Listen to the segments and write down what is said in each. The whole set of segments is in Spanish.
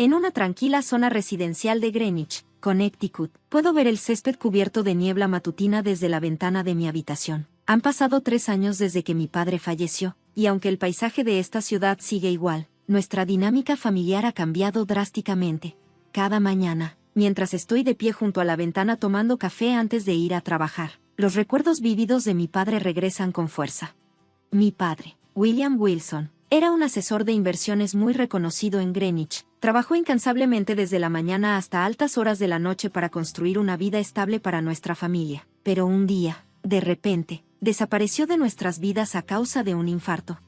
En una tranquila zona residencial de Greenwich, Connecticut, puedo ver el césped cubierto de niebla matutina desde la ventana de mi habitación. Han pasado 3 años desde que mi padre falleció, y aunque el paisaje de esta ciudad sigue igual, nuestra dinámica familiar ha cambiado drásticamente. Cada mañana, mientras estoy de pie junto a la ventana tomando café antes de ir a trabajar, los recuerdos vívidos de mi padre regresan con fuerza. Mi padre, William Wilson, era un asesor de inversiones muy reconocido en Greenwich. Trabajó incansablemente desde la mañana hasta altas horas de la noche para construir una vida estable para nuestra familia. Pero un día, de repente, desapareció de nuestras vidas a causa de un infarto.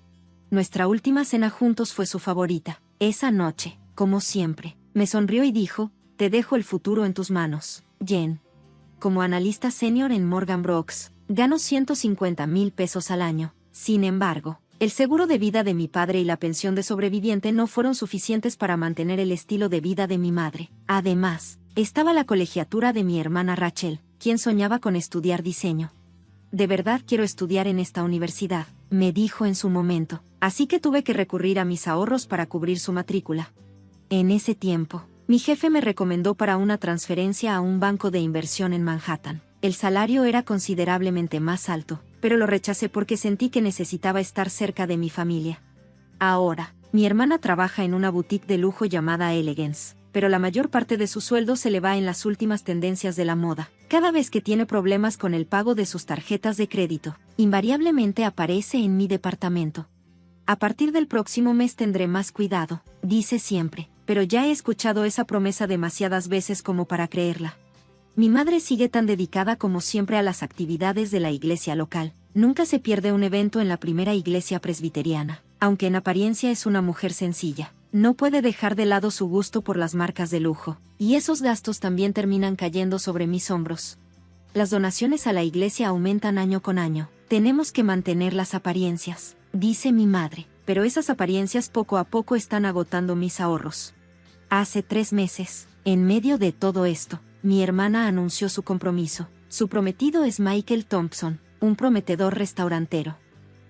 Nuestra última cena juntos fue su favorita. Esa noche, como siempre, me sonrió y dijo: "Te dejo el futuro en tus manos, Jen". Como analista senior en Morgan Brooks, gano $150,000 al año. Sin embargo, el seguro de vida de mi padre y la pensión de sobreviviente no fueron suficientes para mantener el estilo de vida de mi madre. Además, estaba la colegiatura de mi hermana Rachel, quien soñaba con estudiar diseño. "De verdad quiero estudiar en esta universidad", me dijo en su momento, así que tuve que recurrir a mis ahorros para cubrir su matrícula. En ese tiempo, mi jefe me recomendó para una transferencia a un banco de inversión en Manhattan. El salario era considerablemente más alto, pero lo rechacé porque sentí que necesitaba estar cerca de mi familia. Ahora, mi hermana trabaja en una boutique de lujo llamada Elegance, pero la mayor parte de su sueldo se le va en las últimas tendencias de la moda. Cada vez que tiene problemas con el pago de sus tarjetas de crédito, invariablemente aparece en mi departamento. "A partir del próximo mes tendré más cuidado", dice siempre, pero ya he escuchado esa promesa demasiadas veces como para creerla. Mi madre sigue tan dedicada como siempre a las actividades de la iglesia local. Nunca se pierde un evento en la primera iglesia presbiteriana. Aunque en apariencia es una mujer sencilla, no puede dejar de lado su gusto por las marcas de lujo, y esos gastos también terminan cayendo sobre mis hombros. Las donaciones a la iglesia aumentan año con año. "Tenemos que mantener las apariencias", dice mi madre, pero esas apariencias poco a poco están agotando mis ahorros. Hace 3 meses, en medio de todo esto, mi hermana anunció su compromiso. Su prometido es Michael Thompson, un prometedor restaurantero.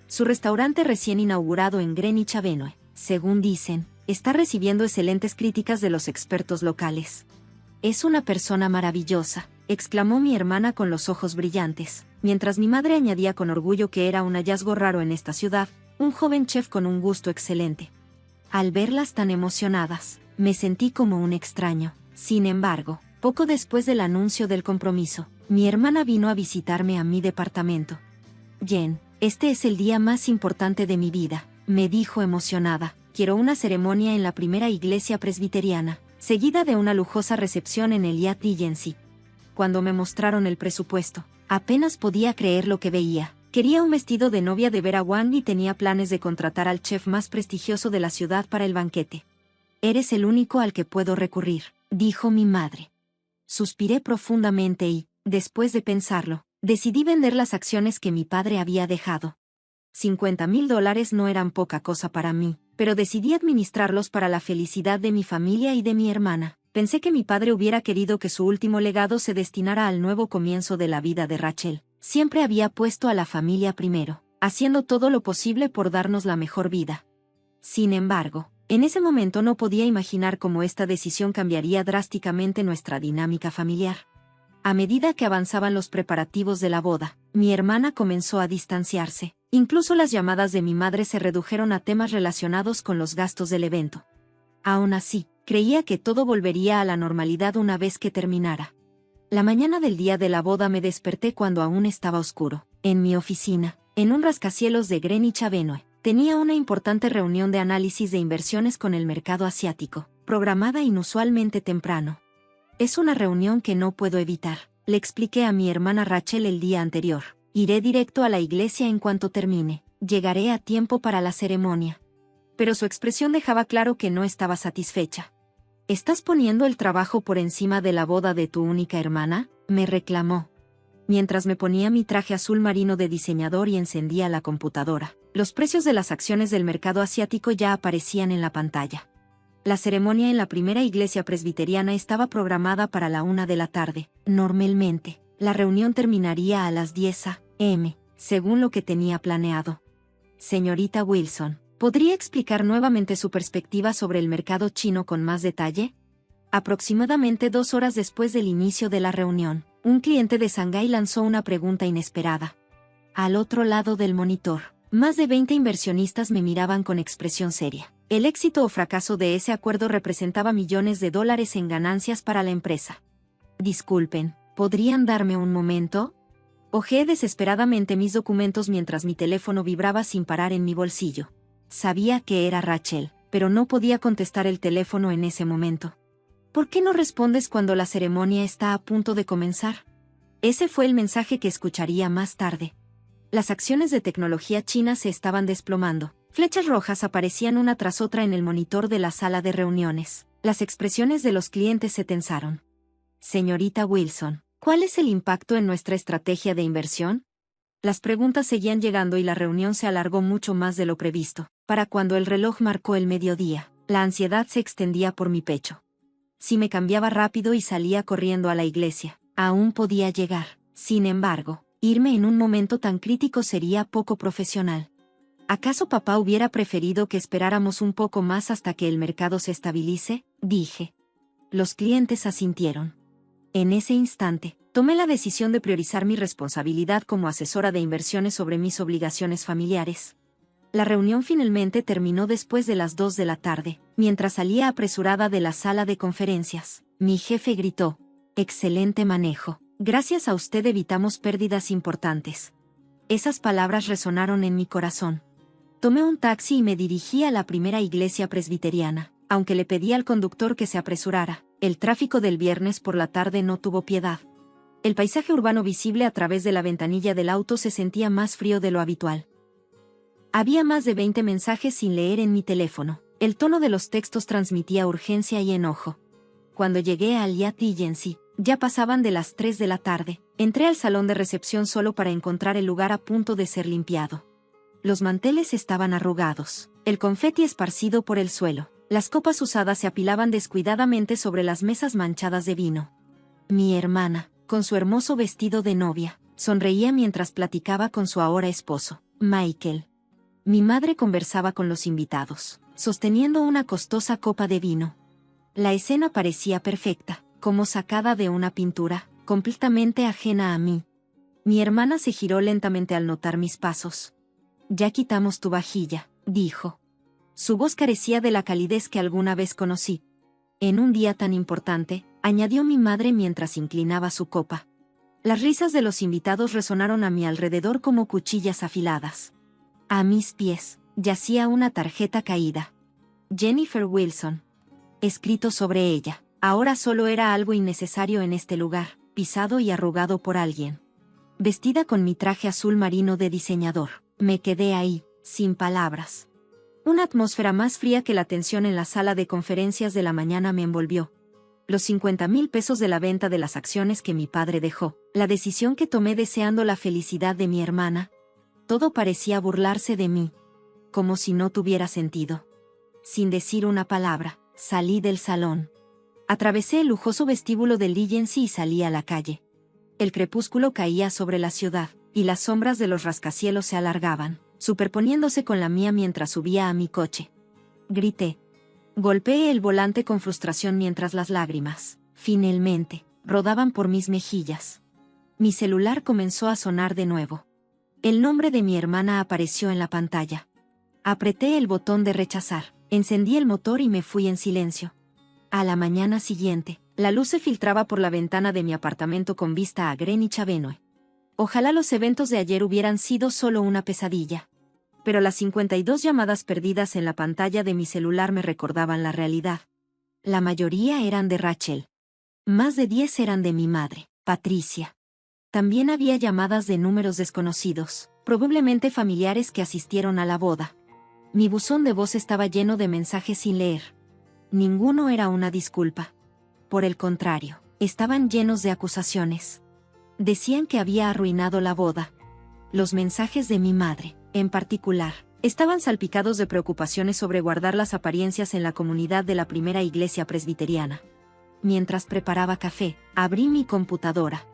Su restaurante recién inaugurado en Greenwich Avenue, según dicen, está recibiendo excelentes críticas de los expertos locales. "Es una persona maravillosa", exclamó mi hermana con los ojos brillantes, mientras mi madre añadía con orgullo que era un hallazgo raro en esta ciudad, un joven chef con un gusto excelente. Al verlas tan emocionadas, me sentí como un extraño. Sin embargo, poco después del anuncio del compromiso, mi hermana vino a visitarme a mi departamento. "Jen, este es el día más importante de mi vida", me dijo emocionada. "Quiero una ceremonia en la primera iglesia presbiteriana, seguida de una lujosa recepción en el Hyatt Regency". Cuando me mostraron el presupuesto, apenas podía creer lo que veía. Quería un vestido de novia de Vera Wang y tenía planes de contratar al chef más prestigioso de la ciudad para el banquete. "Eres el único al que puedo recurrir", dijo mi madre. Suspiré profundamente y, después de pensarlo, decidí vender las acciones que mi padre había dejado. $50,000 no eran poca cosa para mí, pero decidí administrarlos para la felicidad de mi familia y de mi hermana. Pensé que mi padre hubiera querido que su último legado se destinara al nuevo comienzo de la vida de Rachel. Siempre había puesto a la familia primero, haciendo todo lo posible por darnos la mejor vida. Sin embargo, en ese momento no podía imaginar cómo esta decisión cambiaría drásticamente nuestra dinámica familiar. A medida que avanzaban los preparativos de la boda, mi hermana comenzó a distanciarse. Incluso las llamadas de mi madre se redujeron a temas relacionados con los gastos del evento. Aún así, creía que todo volvería a la normalidad una vez que terminara. La mañana del día de la boda me desperté cuando aún estaba oscuro. En mi oficina, en un rascacielos de Greenwich Avenue, tenía una importante reunión de análisis de inversiones con el mercado asiático, programada inusualmente temprano. "Es una reunión que no puedo evitar", le expliqué a mi hermana Rachel el día anterior. "Iré directo a la iglesia en cuanto termine. Llegaré a tiempo para la ceremonia". Pero su expresión dejaba claro que no estaba satisfecha. "¿Estás poniendo el trabajo por encima de la boda de tu única hermana?", me reclamó. Mientras me ponía mi traje azul marino de diseñador y encendía la computadora, los precios de las acciones del mercado asiático ya aparecían en la pantalla. La ceremonia en la primera iglesia presbiteriana estaba programada para la 1 de la tarde. Normalmente, la reunión terminaría a las 10 a.m., según lo que tenía planeado. "Señorita Wilson, ¿Podría explicar nuevamente su perspectiva sobre el mercado chino con más detalle? Aproximadamente 2 horas después del inicio de la reunión, un cliente de Shanghái lanzó una pregunta inesperada. Al otro lado del monitor, más de 20 inversionistas me miraban con expresión seria. El éxito o fracaso de ese acuerdo representaba millones de dólares en ganancias para la empresa. Disculpen, ¿podrían darme un momento? Hojeé desesperadamente mis documentos mientras mi teléfono vibraba sin parar en mi bolsillo. Sabía que era Rachel, pero no podía contestar el teléfono en ese momento. ¿Por qué no respondes cuando la ceremonia está a punto de comenzar? Ese fue el mensaje que escucharía más tarde. Las acciones de tecnología china se estaban desplomando. Flechas rojas aparecían una tras otra en el monitor de la sala de reuniones. Las expresiones de los clientes se tensaron. Señorita Wilson, ¿cuál es el impacto en nuestra estrategia de inversión? Las preguntas seguían llegando y la reunión se alargó mucho más de lo previsto. Para cuando el reloj marcó el mediodía, la ansiedad se extendía por mi pecho. Si me cambiaba rápido y salía corriendo a la iglesia, aún podía llegar. Sin embargo, irme en un momento tan crítico sería poco profesional. ¿Acaso papá hubiera preferido que esperáramos un poco más hasta que el mercado se estabilice? Dije. Los clientes asintieron. En ese instante, tomé la decisión de priorizar mi responsabilidad como asesora de inversiones sobre mis obligaciones familiares. La reunión finalmente terminó después de las 2 de la tarde. Mientras salía apresurada de la sala de conferencias, mi jefe gritó: «Excelente manejo. Gracias a usted evitamos pérdidas importantes». Esas palabras resonaron en mi corazón. Tomé un taxi y me dirigí a la primera iglesia presbiteriana. Aunque le pedí al conductor que se apresurara, el tráfico del viernes por la tarde no tuvo piedad. El paisaje urbano visible a través de la ventanilla del auto se sentía más frío de lo habitual. Había más de 20 mensajes sin leer en mi teléfono. El tono de los textos transmitía urgencia y enojo. Cuando llegué al Hyatt Regency, ya pasaban de las 3 de la tarde. Entré al salón de recepción solo para encontrar el lugar a punto de ser limpiado. Los manteles estaban arrugados, el confeti esparcido por el suelo. Las copas usadas se apilaban descuidadamente sobre las mesas manchadas de vino. Mi hermana, con su hermoso vestido de novia, sonreía mientras platicaba con su ahora esposo, Michael. Mi madre conversaba con los invitados, sosteniendo una costosa copa de vino. La escena parecía perfecta, como sacada de una pintura, completamente ajena a mí. Mi hermana se giró lentamente al notar mis pasos. «Ya quitamos tu vajilla», dijo. Su voz carecía de la calidez que alguna vez conocí. «En un día tan importante», añadió mi madre mientras inclinaba su copa. Las risas de los invitados resonaron a mi alrededor como cuchillas afiladas. A mis pies yacía una tarjeta caída. Jennifer Wilson. Escrito sobre ella. Ahora solo era algo innecesario en este lugar, pisado y arrugado por alguien. Vestida con mi traje azul marino de diseñador, me quedé ahí, sin palabras. Una atmósfera más fría que la tensión en la sala de conferencias de la mañana me envolvió. Los 50,000 pesos de la venta de las acciones que mi padre dejó, la decisión que tomé deseando la felicidad de mi hermana. Todo parecía burlarse de mí, como si no tuviera sentido. Sin decir una palabra, salí del salón. Atravesé el lujoso vestíbulo del Regency y salí a la calle. El crepúsculo caía sobre la ciudad, y las sombras de los rascacielos se alargaban, superponiéndose con la mía mientras subía a mi coche. Grité. Golpeé el volante con frustración mientras las lágrimas, finalmente, rodaban por mis mejillas. Mi celular comenzó a sonar de nuevo. El nombre de mi hermana apareció en la pantalla. Apreté el botón de rechazar, encendí el motor y me fui en silencio. A la mañana siguiente, la luz se filtraba por la ventana de mi apartamento con vista a Greenwich Avenue. Ojalá los eventos de ayer hubieran sido solo una pesadilla. Pero las 52 llamadas perdidas en la pantalla de mi celular me recordaban la realidad. La mayoría eran de Rachel. Más de 10 eran de mi madre, Patricia. También había llamadas de números desconocidos, probablemente familiares que asistieron a la boda. Mi buzón de voz estaba lleno de mensajes sin leer. Ninguno era una disculpa. Por el contrario, estaban llenos de acusaciones. Decían que había arruinado la boda. Los mensajes de mi madre, en particular, estaban salpicados de preocupaciones sobre guardar las apariencias en la comunidad de la primera iglesia presbiteriana. Mientras preparaba café, abrí mi computadora.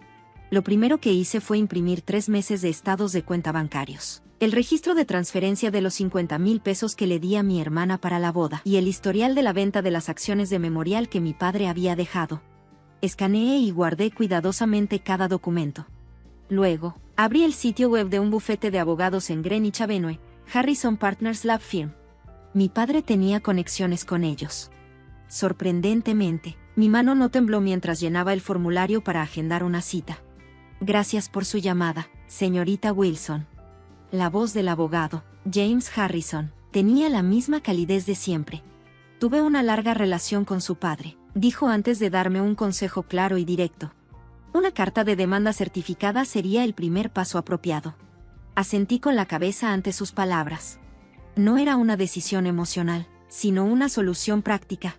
Lo primero que hice fue imprimir 3 meses de estados de cuenta bancarios. el registro de transferencia de los 50,000 pesos que le di a mi hermana para la boda y el historial de la venta de las acciones de Memorial que mi padre había dejado. Escaneé y guardé cuidadosamente cada documento. Luego, abrí el sitio web de un bufete de abogados en Greenwich Avenue, Harrison Partners Law Firm. Mi padre tenía conexiones con ellos. Sorprendentemente, mi mano no tembló mientras llenaba el formulario para agendar una cita. Gracias por su llamada, señorita Wilson. La voz del abogado, James Harrison, tenía la misma calidez de siempre. Tuve una larga relación con su padre, dijo antes de darme un consejo claro y directo. Una carta de demanda certificada sería el primer paso apropiado. Asentí con la cabeza ante sus palabras. No era una decisión emocional, sino una solución práctica.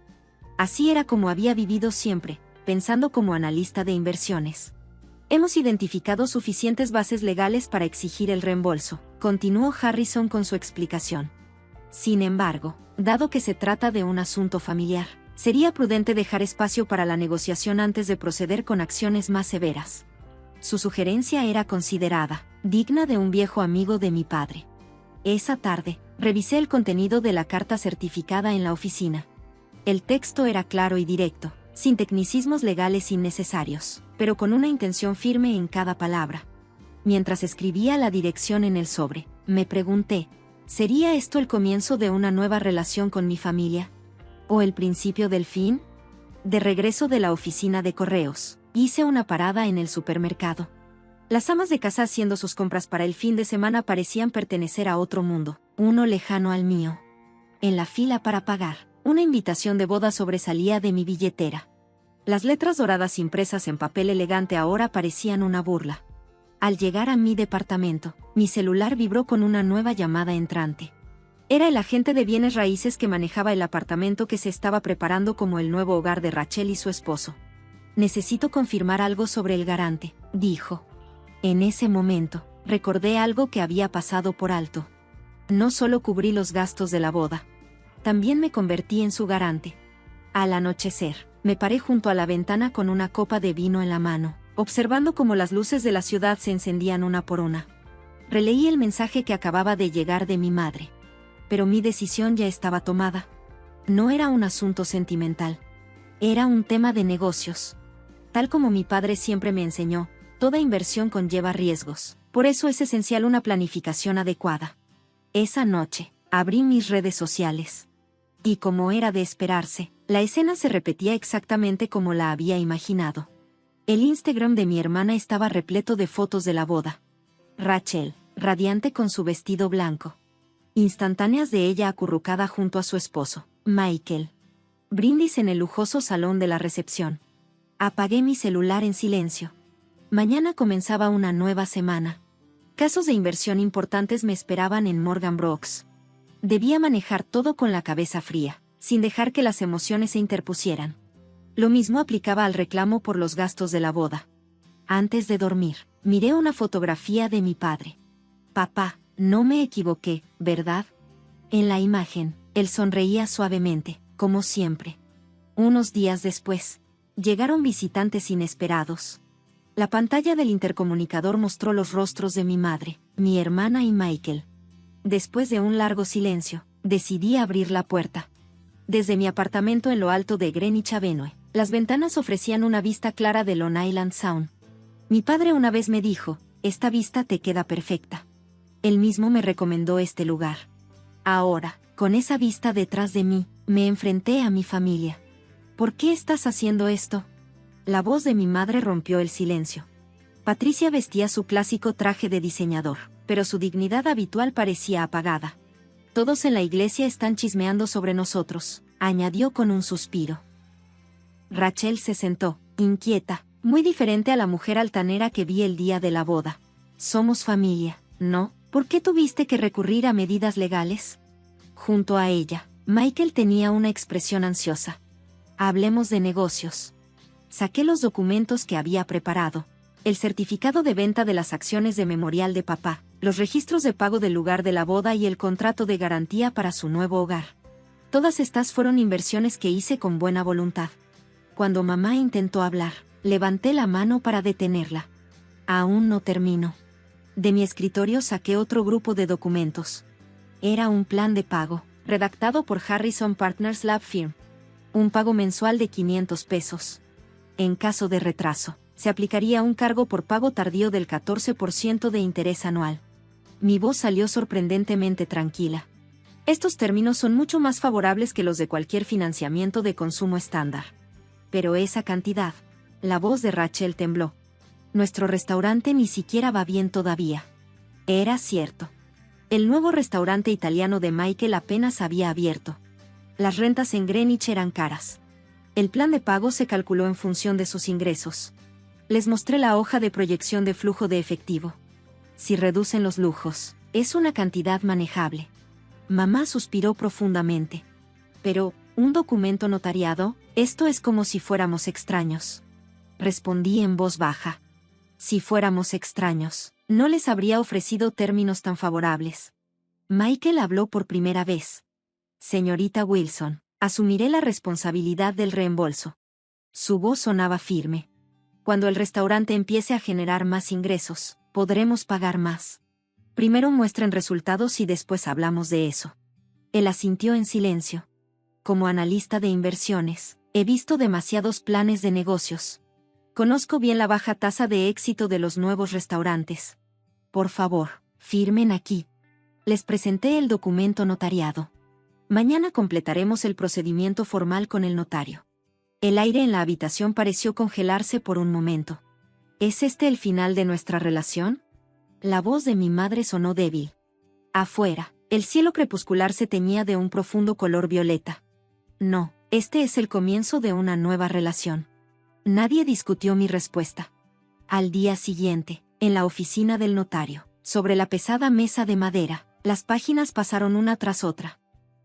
Así era como había vivido siempre, pensando como analista de inversiones. Hemos identificado suficientes bases legales para exigir el reembolso, continuó Harrison con su explicación. Sin embargo, dado que se trata de un asunto familiar, sería prudente dejar espacio para la negociación antes de proceder con acciones más severas. Su sugerencia era considerada, digna de un viejo amigo de mi padre. Esa tarde, revisé el contenido de la carta certificada en la oficina. El texto era claro y directo, sin tecnicismos legales innecesarios, pero con una intención firme en cada palabra. Mientras escribía la dirección en el sobre, me pregunté, ¿sería esto el comienzo de una nueva relación con mi familia? ¿O el principio del fin? De regreso de la oficina de correos, hice una parada en el supermercado. Las amas de casa haciendo sus compras para el fin de semana parecían pertenecer a otro mundo, uno lejano al mío. En la fila para pagar, una invitación de boda sobresalía de mi billetera. Las letras doradas impresas en papel elegante ahora parecían una burla. Al llegar a mi departamento, mi celular vibró con una nueva llamada entrante. Era el agente de bienes raíces que manejaba el apartamento que se estaba preparando como el nuevo hogar de Rachel y su esposo. Necesito confirmar algo sobre el garante, dijo. En ese momento, recordé algo que había pasado por alto. No solo cubrí los gastos de la boda. También me convertí en su garante. Al anochecer, me paré junto a la ventana con una copa de vino en la mano, observando cómo las luces de la ciudad se encendían una por una. Releí el mensaje que acababa de llegar de mi madre. Pero mi decisión ya estaba tomada. No era un asunto sentimental. Era un tema de negocios. Tal como mi padre siempre me enseñó, toda inversión conlleva riesgos. Por eso es esencial una planificación adecuada. Esa noche, abrí mis redes sociales. Y como era de esperarse, la escena se repetía exactamente como la había imaginado. El Instagram de mi hermana estaba repleto de fotos de la boda. Rachel, radiante con su vestido blanco. Instantáneas de ella acurrucada junto a su esposo, Michael. Brindis en el lujoso salón de la recepción. Apagué mi celular en silencio. Mañana comenzaba una nueva semana. Casos de inversión importantes me esperaban en Morgan Brooks. Debía manejar todo con la cabeza fría, sin dejar que las emociones se interpusieran. Lo mismo aplicaba al reclamo por los gastos de la boda. Antes de dormir, miré una fotografía de mi padre. Papá, no me equivoqué, ¿verdad? En la imagen, él sonreía suavemente, como siempre. Unos días después, llegaron visitantes inesperados. La pantalla del intercomunicador mostró los rostros de mi madre, mi hermana y Michael. Después de un largo silencio, decidí abrir la puerta. Desde mi apartamento en lo alto de Greenwich Avenue, las ventanas ofrecían una vista clara de Long Island Sound. Mi padre una vez me dijo, esta vista te queda perfecta. Él mismo me recomendó este lugar. Ahora, con esa vista detrás de mí, me enfrenté a mi familia. ¿Por qué estás haciendo esto? La voz de mi madre rompió el silencio. Patricia vestía su clásico traje de diseñador, pero su dignidad habitual parecía apagada. Todos en la iglesia están chismeando sobre nosotros, añadió con un suspiro. Rachel se sentó, inquieta, muy diferente a la mujer altanera que vi el día de la boda. Somos familia, ¿no? ¿Por qué tuviste que recurrir a medidas legales? Junto a ella, Michael tenía una expresión ansiosa. Hablemos de negocios. Saqué los documentos que había preparado. El certificado de venta de las acciones de Memorial de papá, los registros de pago del lugar de la boda y el contrato de garantía para su nuevo hogar. Todas estas fueron inversiones que hice con buena voluntad. Cuando mamá intentó hablar, levanté la mano para detenerla. Aún no termino. De mi escritorio saqué otro grupo de documentos. Era un plan de pago, redactado por Harrison Partners Lab Firm. Un pago mensual de 500 pesos. En caso de retraso, se aplicaría un cargo por pago tardío del 14% de interés anual. Mi voz salió sorprendentemente tranquila. Estos términos son mucho más favorables que los de cualquier financiamiento de consumo estándar. Pero esa cantidad. La voz de Rachel tembló. Nuestro restaurante ni siquiera va bien todavía. Era cierto. El nuevo restaurante italiano de Michael apenas había abierto. Las rentas en Greenwich eran caras. El plan de pago se calculó en función de sus ingresos. Les mostré la hoja de proyección de flujo de efectivo. Si reducen los lujos, es una cantidad manejable. Mamá suspiró profundamente. Pero, ¿un documento notariado? Esto es como si fuéramos extraños. Respondí en voz baja. Si fuéramos extraños, no les habría ofrecido términos tan favorables. Michael habló por primera vez. Señorita Wilson, asumiré la responsabilidad del reembolso. Su voz sonaba firme. Cuando el restaurante empiece a generar más ingresos, podremos pagar más. Primero muestren resultados y después hablamos de eso. Él asintió en silencio. Como analista de inversiones, he visto demasiados planes de negocios. Conozco bien la baja tasa de éxito de los nuevos restaurantes. Por favor, firmen aquí. Les presenté el documento notariado. Mañana completaremos el procedimiento formal con el notario. El aire en la habitación pareció congelarse por un momento. ¿Es este el final de nuestra relación? La voz de mi madre sonó débil. Afuera, el cielo crepuscular se teñía de un profundo color violeta. No, este es el comienzo de una nueva relación. Nadie discutió mi respuesta. Al día siguiente, en la oficina del notario, sobre la pesada mesa de madera, las páginas pasaron una tras otra.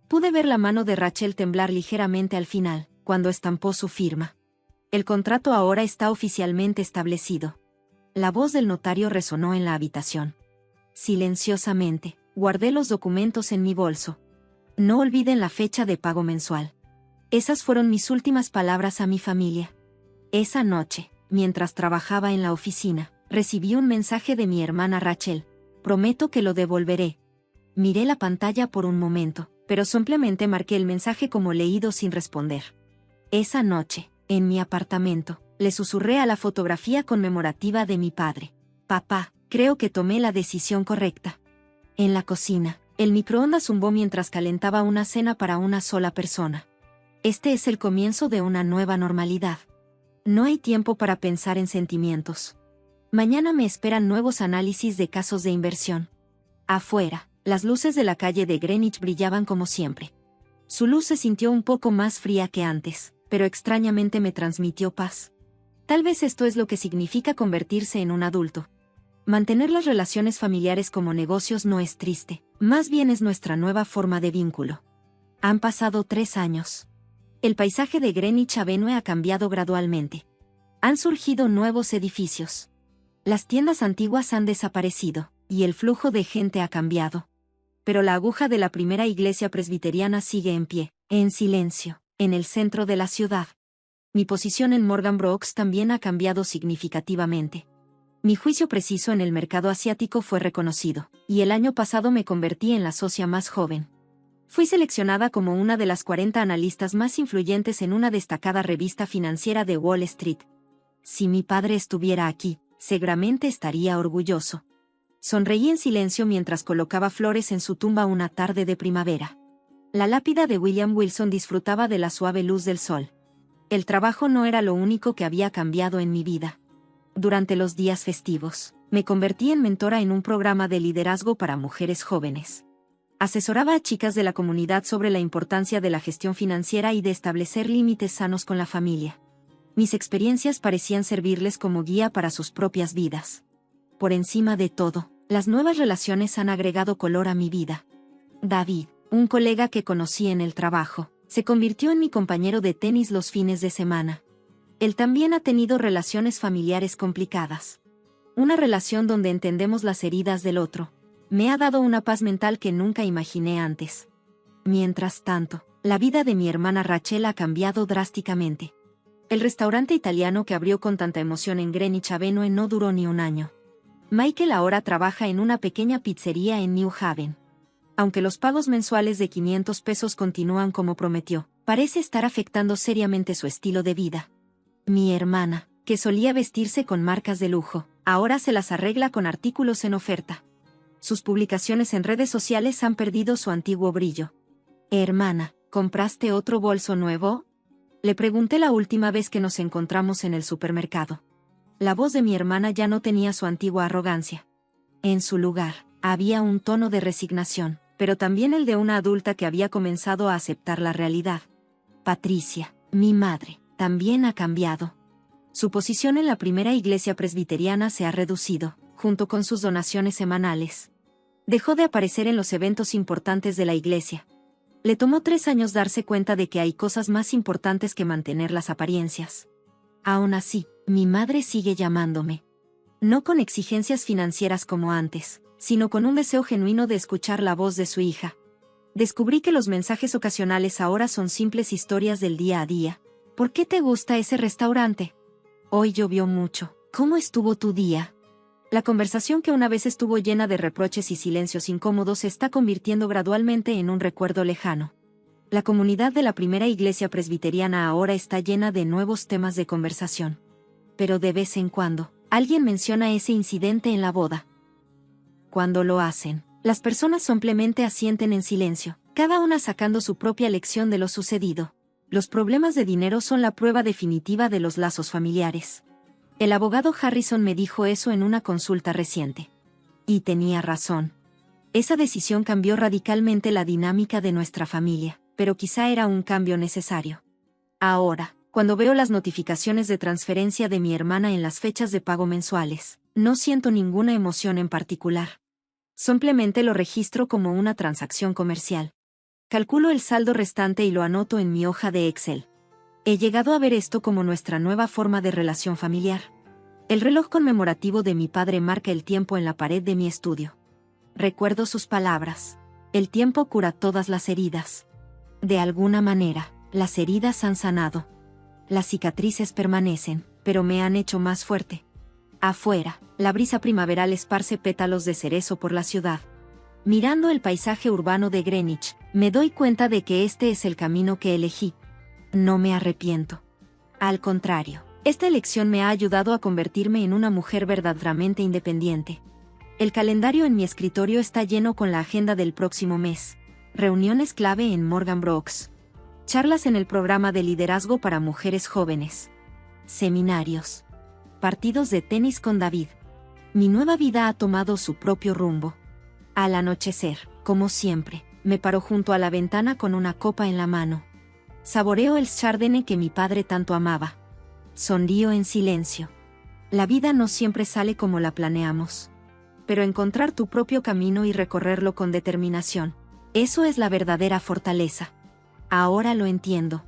Pude ver la mano de Rachel temblar ligeramente al final, cuando estampó su firma. El contrato ahora está oficialmente establecido. La voz del notario resonó en la habitación. Silenciosamente, guardé los documentos en mi bolso. No olviden la fecha de pago mensual. Esas fueron mis últimas palabras a mi familia. Esa noche, mientras trabajaba en la oficina, recibí un mensaje de mi hermana Rachel. Prometo que lo devolveré. Miré la pantalla por un momento, pero simplemente marqué el mensaje como leído sin responder. Esa noche, en mi apartamento, le susurré a la fotografía conmemorativa de mi padre. Papá, creo que tomé la decisión correcta. En la cocina, el microondas zumbó mientras calentaba una cena para una sola persona. Este es el comienzo de una nueva normalidad. No hay tiempo para pensar en sentimientos. Mañana me esperan nuevos análisis de casos de inversión. Afuera, las luces de la calle de Greenwich brillaban como siempre. Su luz se sintió un poco más fría que antes, pero extrañamente me transmitió paz. Tal vez esto es lo que significa convertirse en un adulto. Mantener las relaciones familiares como negocios no es triste, más bien es nuestra nueva forma de vínculo. Han pasado 3 años. El paisaje de Greenwich Avenue ha cambiado gradualmente. Han surgido nuevos edificios. Las tiendas antiguas han desaparecido, y el flujo de gente ha cambiado. Pero la aguja de la primera iglesia presbiteriana sigue en pie, en silencio, en el centro de la ciudad. Mi posición en Morgan Brooks también ha cambiado significativamente. Mi juicio preciso en el mercado asiático fue reconocido, y el año pasado me convertí en la socia más joven. Fui seleccionada como una de las 40 analistas más influyentes en una destacada revista financiera de Wall Street. Si mi padre estuviera aquí, seguramente estaría orgulloso. Sonreí en silencio mientras colocaba flores en su tumba una tarde de primavera. La lápida de William Wilson disfrutaba de la suave luz del sol. El trabajo no era lo único que había cambiado en mi vida. Durante los días festivos, me convertí en mentora en un programa de liderazgo para mujeres jóvenes. Asesoraba a chicas de la comunidad sobre la importancia de la gestión financiera y de establecer límites sanos con la familia. Mis experiencias parecían servirles como guía para sus propias vidas. Por encima de todo, las nuevas relaciones han agregado color a mi vida. David, un colega que conocí en el trabajo, se convirtió en mi compañero de tenis los fines de semana. Él también ha tenido relaciones familiares complicadas. Una relación donde entendemos las heridas del otro. Me ha dado una paz mental que nunca imaginé antes. Mientras tanto, la vida de mi hermana Rachel ha cambiado drásticamente. El restaurante italiano que abrió con tanta emoción en Greenwich Avenue no duró ni un año. Michael ahora trabaja en una pequeña pizzería en New Haven. Aunque los pagos mensuales de $500 continúan como prometió, parece estar afectando seriamente su estilo de vida. Mi hermana, que solía vestirse con marcas de lujo, ahora se las arregla con artículos en oferta. Sus publicaciones en redes sociales han perdido su antiguo brillo. Hermana, ¿compraste otro bolso nuevo? Le pregunté la última vez que nos encontramos en el supermercado. La voz de mi hermana ya no tenía su antigua arrogancia. En su lugar, había un tono de resignación, pero también el de una adulta que había comenzado a aceptar la realidad. Patricia, mi madre, también ha cambiado. Su posición en la primera iglesia presbiteriana se ha reducido, junto con sus donaciones semanales. Dejó de aparecer en los eventos importantes de la iglesia. Le tomó 3 años darse cuenta de que hay cosas más importantes que mantener las apariencias. Aún así, mi madre sigue llamándome. No con exigencias financieras como antes, sino con un deseo genuino de escuchar la voz de su hija. Descubrí que los mensajes ocasionales ahora son simples historias del día a día. ¿Por qué te gusta ese restaurante? Hoy llovió mucho. ¿Cómo estuvo tu día? La conversación que una vez estuvo llena de reproches y silencios incómodos se está convirtiendo gradualmente en un recuerdo lejano. La comunidad de la primera iglesia presbiteriana ahora está llena de nuevos temas de conversación. Pero de vez en cuando, alguien menciona ese incidente en la boda. Cuando lo hacen, las personas simplemente asienten en silencio, cada una sacando su propia lección de lo sucedido. Los problemas de dinero son la prueba definitiva de los lazos familiares. El abogado Harrison me dijo eso en una consulta reciente. Y tenía razón. Esa decisión cambió radicalmente la dinámica de nuestra familia, pero quizá era un cambio necesario. Ahora, cuando veo las notificaciones de transferencia de mi hermana en las fechas de pago mensuales, no siento ninguna emoción en particular. Simplemente lo registro como una transacción comercial. Calculo el saldo restante y lo anoto en mi hoja de Excel. He llegado a ver esto como nuestra nueva forma de relación familiar. El reloj conmemorativo de mi padre marca el tiempo en la pared de mi estudio. Recuerdo sus palabras. El tiempo cura todas las heridas. De alguna manera, las heridas han sanado. Las cicatrices permanecen, pero me han hecho más fuerte. Afuera, la brisa primaveral esparce pétalos de cerezo por la ciudad. Mirando el paisaje urbano de Greenwich, me doy cuenta de que este es el camino que elegí. No me arrepiento. Al contrario, esta elección me ha ayudado a convertirme en una mujer verdaderamente independiente. El calendario en mi escritorio está lleno con la agenda del próximo mes. Reuniones clave en Morgan Brooks. Charlas en el programa de liderazgo para mujeres jóvenes. Seminarios. Partidos de tenis con David. Mi nueva vida ha tomado su propio rumbo. Al anochecer, como siempre, me paro junto a la ventana con una copa en la mano. Saboreo el chardonnay que mi padre tanto amaba. Sonrío en silencio. La vida no siempre sale como la planeamos. Pero encontrar tu propio camino y recorrerlo con determinación, eso es la verdadera fortaleza. Ahora lo entiendo.